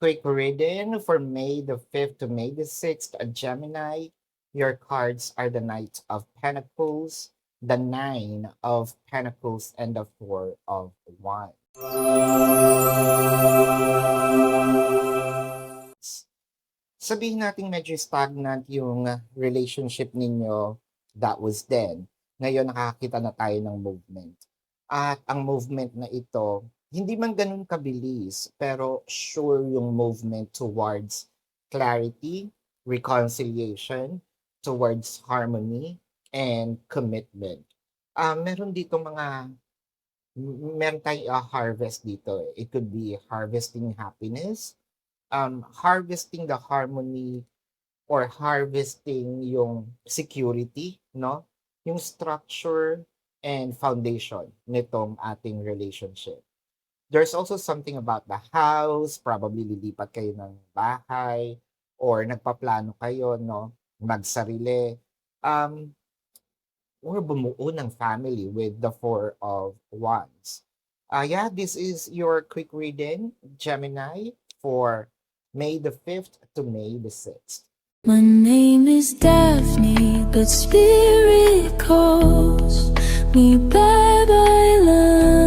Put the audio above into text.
quick reading for May the 5th to May the 6th, a Gemini. Your cards are the Knight of Pentacles, the Nine of Pentacles, and the Four of Wands. Sabihin natin medyo stagnant yung relationship ninyo that was then. Ngayon nakakita na tayo ng movement. At ang movement na ito, hindi man ganun kabilis, pero sure yung movement towards clarity, reconciliation, towards harmony, and commitment. Meron dito meron tayong harvest dito. It could be harvesting happiness, harvesting the harmony, or harvesting yung security, no? Yung structure and foundation nitong ating relationship. There's also something about the house, probably lilipat kayo ng bahay, or nagpaplano kayo, no? Magsarili, or bumuo ng family with the Four of Wands. Yeah, this is your quick reading, Gemini, for May the 5th to May the 6th. My name is Daphne, but spirit calls me bye bye love.